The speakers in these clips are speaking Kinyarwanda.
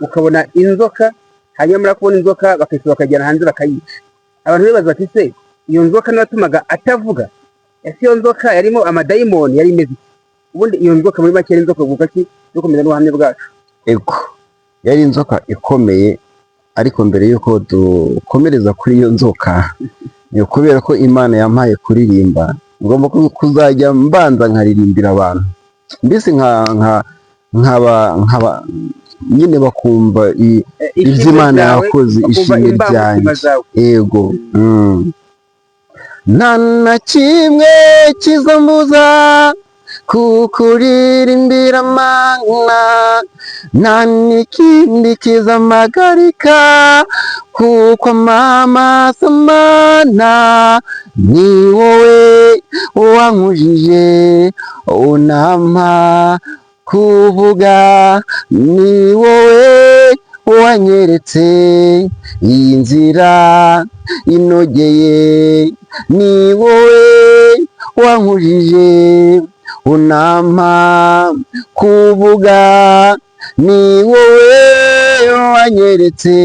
ukabona inzoka, hanyuma kubona inzoka bakahita bakajyana hanze bakayica. Abantu bibaza bati se iyo nzoka natumaga atavuga, ese iyo nzoka yarimo amadayimoni yari imeze iki? Ubundi iyo nzoka muri make yari inzoka vuga ki dukomeza n'ubuhamya bwacu. Ego yari inzoka ikomeye, ariko mbere yuko dukomereza kuri iyo nzoka ni kubera ko Imana yampaye kuririmba, ngomba kuzajya mbanza nkaririmbira abantu, mbese nkaba nyine bakumva ibyo Imana yakoze, ishimwe ryanjye. Yego nta na kimwe kizambuza kukuririmbira Mana, nta n'ikindi kizamagarika kuko amamaso Mana, ni wowe wankujije unampa kuvuga, ni wowe wanyeretse iyi nzira inogeye, ni wowe wankujije unampa kuvuga, ni wowe wanyeretse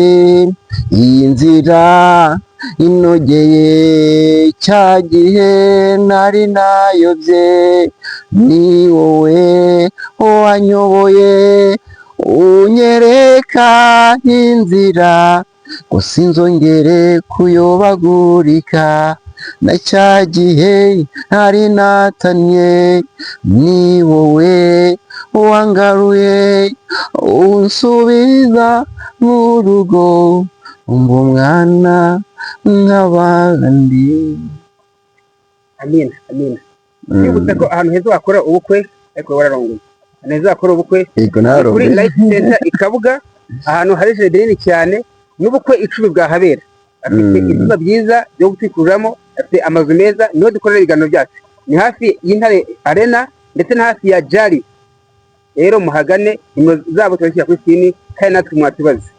iyi nzira inogeye, cya gihe nari nayobye, ni wowe wanyoboye unyereka inzira, ngo sinzongere kuyobagurika, na cya gihe ntari natanye, ni wowe wangaruye unsubiza mu rugo, umva umwana nk'abandi. Amina, amina. Twibutse ko ahantu heza wakora ubukwe, ariko wararongoye, ahantu heza wakora ubukwe kuri Life Center i Kabuga, ahantu hari jaride nini cyane, n'ubukwe 10 bwahabera. Afite ibyumba byiza byo gutwikuriramo, afite amazu meza, niho dukorera ibiganiro byacu. Ni hafi y'Intare Arena ndetse na hafi ya Jari. Rero muhagane, nimero zabo turashyira kuri screen, kandi natwe mwatubaze.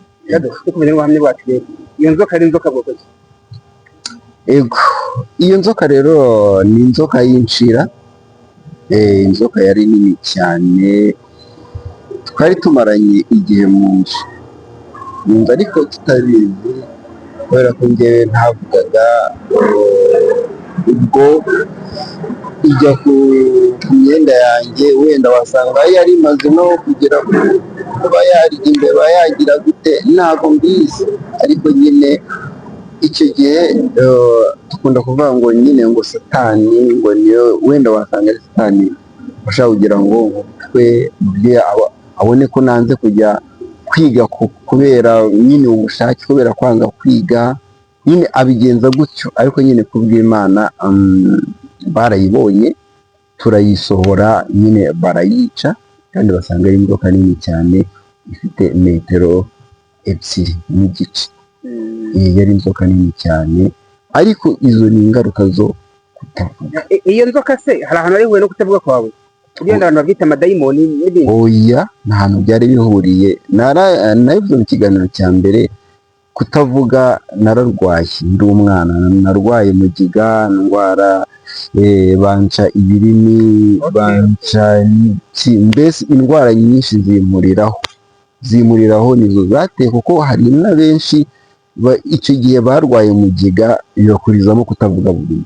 Dukomeze n'ubuhamya bwacu rero. Iyo nzoka ari inzoka bwoko ki? Ego iyo nzoka rero ni inzoka y'inshira, inzoka yari nini cyane, twari tumaranye igihe mu nzu ariko tutabizi, kubera ko njyewe ntavugaga. Ubwo ijya ku myenda yanjye, wenda wasanga yari imaze no kugera kuba yarya imbeba, yagira gute ntabwo mbizi, ariko nyine icyo gihe dukunda kuvuga ngo nyine ngo Satani, ngo niyo wenda wasanga ari Satani ushaka kugira ngo twe abone ko nanze kujya kwiga kubera nyine ubushake, kubera kwanga kwiga, nyine abigenza gutyo. Ariko nyine kubw'Imana barayibonye, turayisohora, nyine barayica, kandi basanga ari inzoka nini cyane, ifite 2.2 metero n'igice. Iyi yari inzoka nini cyane, ariko izo ni ingaruka zo kutavuga. Iyo nzoka se hari ahantu ari huye no kutavuga kwawe? Ugenda abantu babyita amadayimoni n'ibindi? Oya, nta hantu byari bihuriye. Nabivuze mu kiganiro cya mbere, kutavuga nararwaye ndi umwana, narwaye mugiga, ndwara banca ibirimi, banca mbese indwara nyinshi zimuriraho nizo zateye, kuko hari na benshi icyo gihe barwaye mugiga bibakurizamo kutavuga burundu.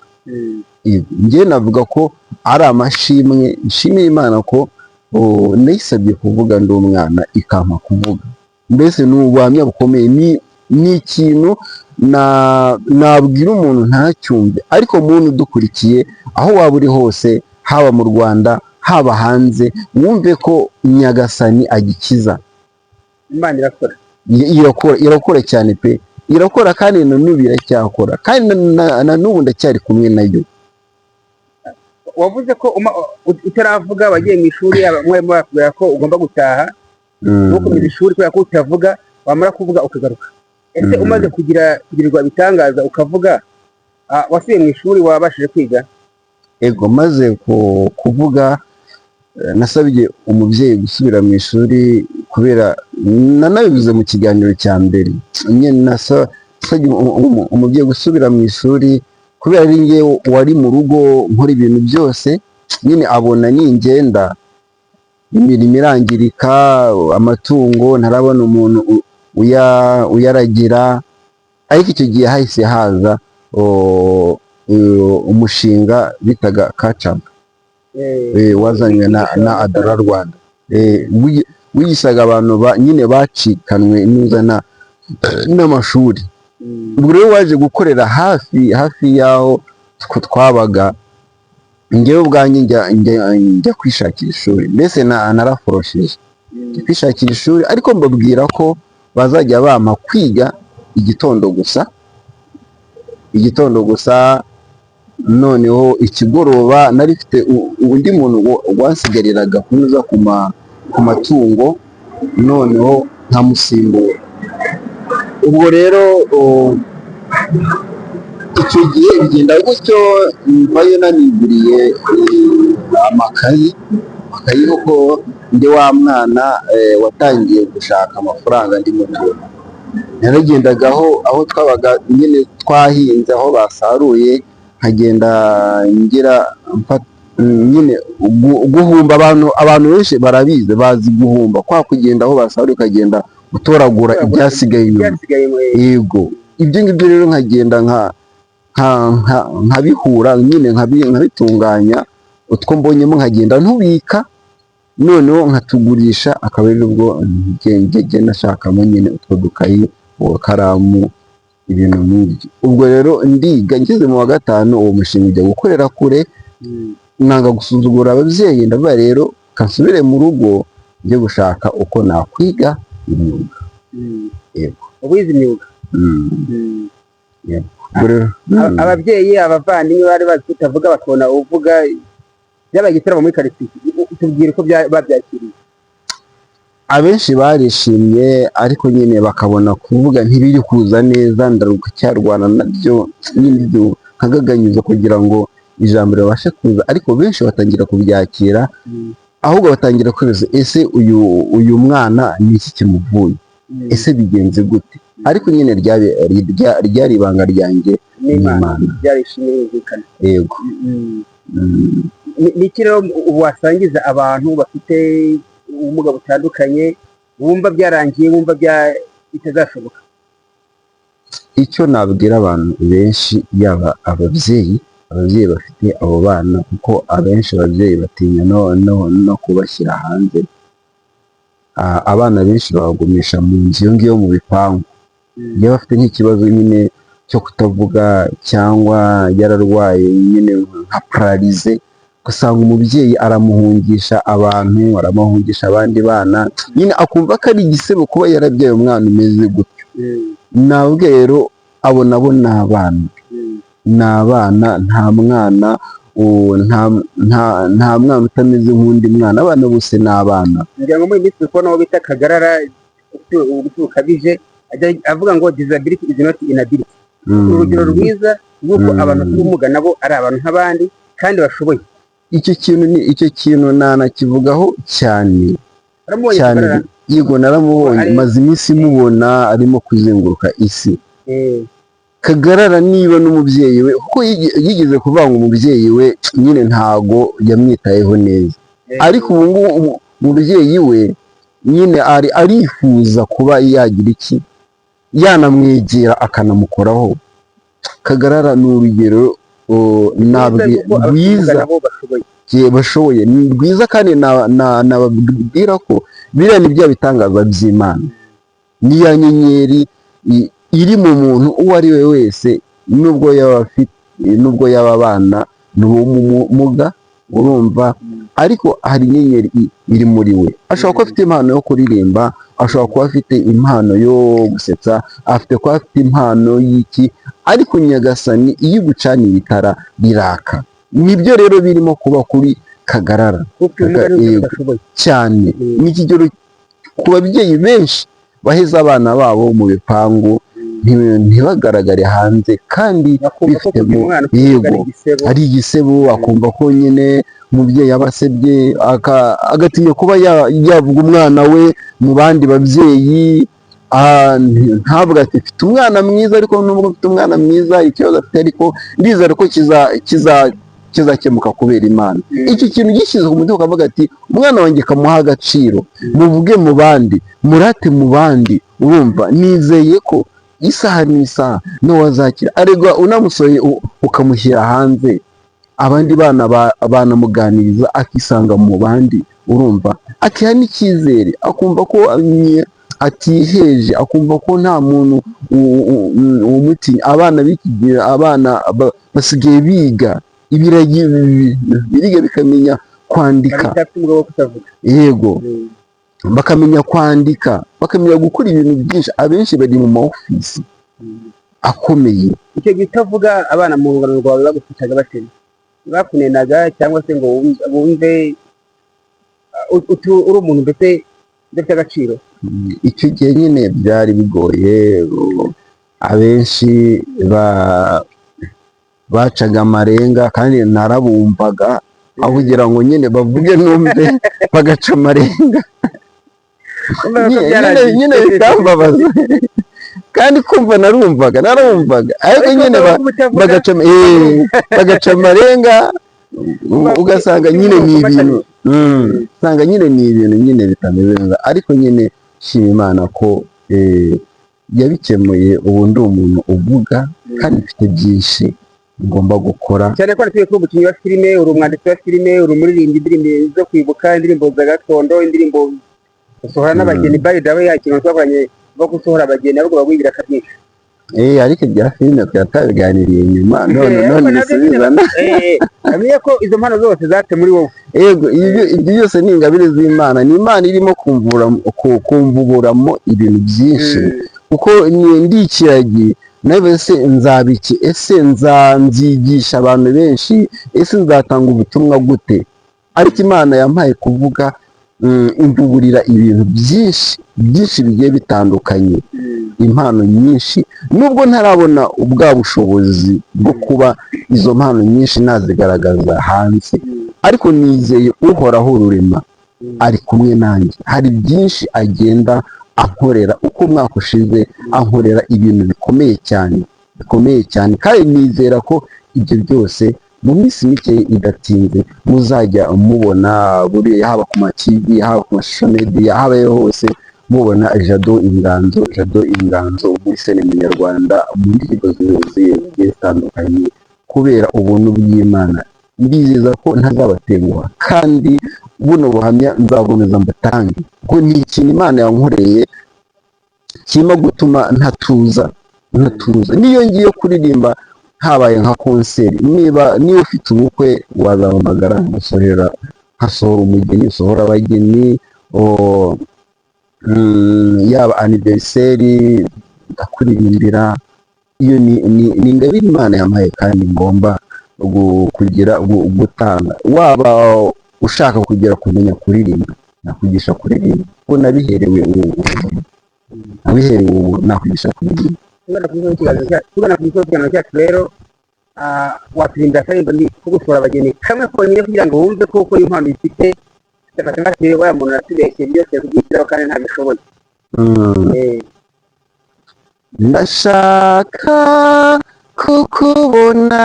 Njye navuga ko ari amashimwe, nshimiye Imana ko nayisabye kuvuga ndi umwana ikampa kuvuga. Mbese ni ubuhamya bukomeye, ni ikintu nabwira umuntu ntacyumve, ariko muntu udukurikiye aho waba uri hose, haba mu Rwanda haba hanze, wumve ko Nyagasani agikiza. Imana irakora cyane pe, irakora, kandi na n'ubu iracyakora, kandi na n'ubu ndacyari kumwe nayo. Wavuze ko utaravuga wagiye mu ishuri, bamwe bakubwira ko ugomba gutaha ntukomeze ishuri kubera ko utavuga, wamara kuvuga ukagaruka. Ese umaze kugirirwa bitangaza ukavuga, wasubiye mu ishuri wabashije kwiga? Ego maze kuvuga, nasabye umubyeyi gusubira mu ishuri, kubera nanabivuze mu kiganiro cya mbere, nyine nasabye umubyeyi gusubira mu ishuri, kubera ari njye wari mu rugo nkora ibintu byose, nyine abona ningenda imirimo irangirika, amatungo ntarabona umuntu uyaragira, ariko icyo gihe hahise haza umushinga bitaga kacaga wazanywe na Adara Rwanda, wigisaga abantu nyine bacikanwe n'amashuri. Ubwo rero waje gukorera hafi y'aho twabaga, njyewe ubwanjye njya kwishakira ishuri, mbese naraforosheje kwishakira ishuri, ariko mbabwira ko bazajya bampa kwiga igitondo gusa, noneho ikigoroba nari mfite undi muntu wansigariraga kunyuza ku matungo, noneho nkamusimbura. Ubwo rero icyo gihe bigenda gutyo, mvayo naniguriye amakayi kuko ndi wa mwana watangiye gushaka amafaranga ndi muto. Naragendaga aho twabaga nyine twahinze, aho basaruye, nkagenda ngira nyine guhumba. Abantu benshi barabizi, bazi guhumba, kwa kugenda aho basaruye ukagenda utoragura ibyasigaye inyuma. Yego, ibyo ngibyo rero nkagenda nkabihura nyine nkabitunganya, utwo mbonyemo nkagenda ntubika, noneho nkatugurisha, akaba ari ubwo ngenge nashakamo nyine utwo dukayi, karamu, ibintu nk'ibyo. Ubwo rero ndiga, ngeze mu wa gatanu uwo mushinga ujya gukorera kure, nanga gusuzugura ababyeyi, ndavuga rero kansubire mu rugo njye gushaka uko nakwiga imyuga. Yego, ubizi imyuga. Ababyeyi, abavandimwe bari bazi kutavuga, bakabona uvuga, byabaye igitaramo muri karitsiye, tubwire uko babyakiriye. Abenshi barishimye, ariko nyine bakabona kuvuga ntibiri kuza neza, ndaruka cyarwana nabyo nyine nkagaganyuza kugira ngo ijambo ribashe kuza, ariko benshi batangira kubyakira, ahubwo batangira kwibaza, ese uyu mwana ni iki kimuvuye, ese bigenze gute? Ariko nyine ryari ibanga ryanjye n'Imana. Yego. Ni iki rero wasangiza abantu bafite ubumuga butandukanye, wumva byarangiye, wumva bitazashoboka? Icyo nabwira abantu benshi, yaba ababyeyi bafite abo bana, kuko abenshi ababyeyi batinya no kubashyira hanze. Abana benshi babagumisha mu nzu iyo ngiyo mu bipangu, iyo bafite nk'ikibazo nyine cyo kutavuga, cyangwa yararwaye nyine nka pararize, ugasanga umubyeyi aramuhungisha abantu, aramuhungisha abandi bana, nyine akumva ko ari igisebo kuba yarabyaye umwana umeze gutyo. Nabwo rero abo nabo ni abana, nta mwana utameze nk'undi mwana, abana bose ni abana. Ngira ngo muri iyi minsi kubona uwo bita Kagarara ufite ubugufi bukabije, avuga ngo disability is not inability. Urugero rwiza rw'uko abantu bafite ubumuga nabo ari abantu nk'abandi kandi bashoboye. Icyo kintu nanakivugaho cyane. Yego, naramubonye, maze iminsi mubona arimo kuzenguruka isi. Kagarara niba n'umubyeyi we, kuko yigeze kuvuga ngo umubyeyi we nyine ntago yamwitayeho neza, ariko ubu ngubu umubyeyi we nyine arifuza kuba yagira iki, yanamwegera akanamukoraho. Kagarara ni urugero rwiza, bashoboye, ni rwiza, kandi nababwira ko biriya ni bya bitangaza by'Imana, niya nyenyeri iri mu muntu uwo ari we wese, nubwo yaba abana n'ubumuga, urumva, ariko hari inyenyeri iri muri we. Ashobora kuba afite impano yo kuririmba, ashobora kuba afite impano yo gusetsa, afite kuba afite impano y'iki, ariko Nyagasani iyo igucaniye itara riraka. Nibyo rero birimo kuba kuri Kagarara cyane. Ni ikigero ku babyeyi benshi baheza abana babo mu bipangu, ntibagaragare hanze, kandi bifitemo, yego, ari igisebo, akumva ko nyine umubyeyi aba asebye, agatinya kuba yavuga umwana we mu bandi babyeyi, ntabwo ati mfite umwana mwiza, ariko nubwo mfite umwana mwiza, ikibazo afite, ariko ndizera ko kizakemuka kubera Imana. Icyo kintu gishyize ku mutima ukavuga ati umwana wanjye kamuha agaciro, muvuge mu bandi, murate mu bandi, urumva nizeye ko isaha n'isaha n'uwo azakira. Aregwa unamusohoye ukamushyira hanze, abandi bana banamuganiriza akisanga mu bandi, urumva akiha n'icyizere, akumva ko atiheje, akumva ko nta muntu umutinya. Abana b'iki gihe, abana basigaye biga biriga bikamenya kwandika, yego bakamenya kwandika, bakamenya gukora ibintu byinshi. Abenshi bari mu maofisi akomeye. Icyo gihe utavuga abana mu rungano rwawe bagufashaga batema, bakunenaga cyangwa se ngo wumve uri umuntu mbese udafite agaciro? Icyo gihe nyine byari bigoye, abenshi bacaga amarenga kandi narabumvaga, aho kugira ngo nyine bavuge numve bagaca amarenga. nyine bikambabaza kandi kumva narumvaga ariko nyine bagaca amarenga, ugasanga nyine ni ibintu nyine bitameze neza. Ariko nyine shima Imana ko yabikemuye. Ubu ndi umuntu uvuga kandi mfite byinshi ngomba gukora, cyane ko natwe turi umukinnyi wa filime, uri umwanditsi wa filime, uri umuririmbyi indirimbo zo kwibuka, indirimbo za gakondo, indirimbo usohora n'abageni. By the way, ikintu twakoranye bwo gusohora abageni ahubwo bagwingira akabyinshi. Ariko ibya filime twatabiganiriye nyuma, none bisubizana. Amenye ko izo mpano zose zatse muri wowe. Yego, ibyo byose ni ingabire z'Imana. Ni Imana irimo kumvuburamo ibintu byinshi, kuko ndi ikiragi. Nawe ese nzabiki? Ese nzigisha abantu benshi? Ese nzatanga ubutumwa gute? Ariko Imana yampaye kuvuga, imvuburira ibintu byinshi bigiye bitandukanye, impano nyinshi, nubwo ntarabona ubwa bushobozi bwo kuba izo mpano nyinshi nazigaragaza hanze, ariko nizeye uhoraho ururema ari kumwe nanjye. Hari byinshi agenda ankorera, uko umwaka ushize ankorera ibintu bikomeye cyane, kandi nizera ko ibyo byose mu minsi mike idatinze muzajya mubona, buriya haba ku ma-TV, haba ku mashusho media, habaye hose mubona Jado Inganzo muri sinema nyarwanda, mu ndirimbo zigiye zitandukanye, kubera ubuntu bw'Imana. Ndizeza ko ntazabatenguha, kandi buno buhamya nzakomeza mbatange, kuko ni ikintu Imana yankoreye kirimo gutuma ntatuza. Niyo ngiye kuririmba habaye nka konseri, niba ufite ubukwe wazahamagara nkasohora umugeni, sohora abageni, yaba anniversary ndakuririmbira. Iyo ni ingabire Imana yampaye kandi ngomba gutanga. Waba ushaka kumenya kuririmba, nakwigisha kuririmba, kuko nabiherewe ubu nakwigisha kuririmba. Tugana ku kiganiro cyacu rero, waturirimba akaririmbo ko gusohora abageni kamwe konyine, kugira ngo wumve ko iyo mpano ifite wa muntu aratubeshye byose kubyishyiraho kandi ntabishoboye. Ndashaka kukubona,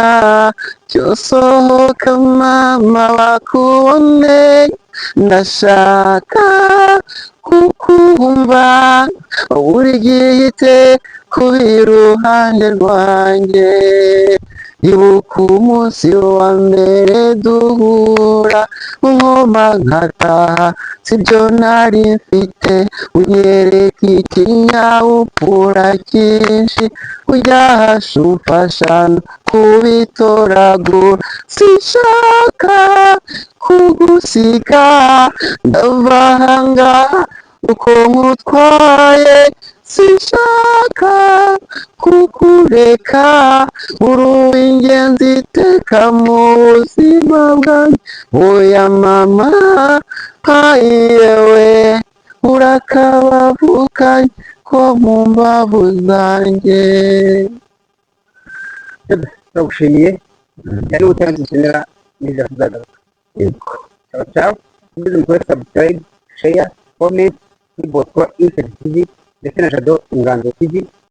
cyosohoka mama bakubone. Ndashaka kukumva buri gihe kuba iruhande rwanjye. Ibuka umunsi wa mbere duhura, nkoma nkataha, sibyo nari mfite, unyereka ikinyabupfura cyinshi, ujya hasi umfasha kubitoragura. Sinshaka kugusiga, ndava aha ngaha uko nkutwaye. Sinshaka kukureka, uri uw'ingenzi iteka mu buzima bwanjye. Oya mama, yewe urakabavukanye ko mu mbavu zanjye. Turagushimiye cyane, ubutangikenera neza kuzagaruka. Yego, ciao, mukore subscribe, share, comment kuri Bosco Insight TV ndetse na Jado Inganzo TV.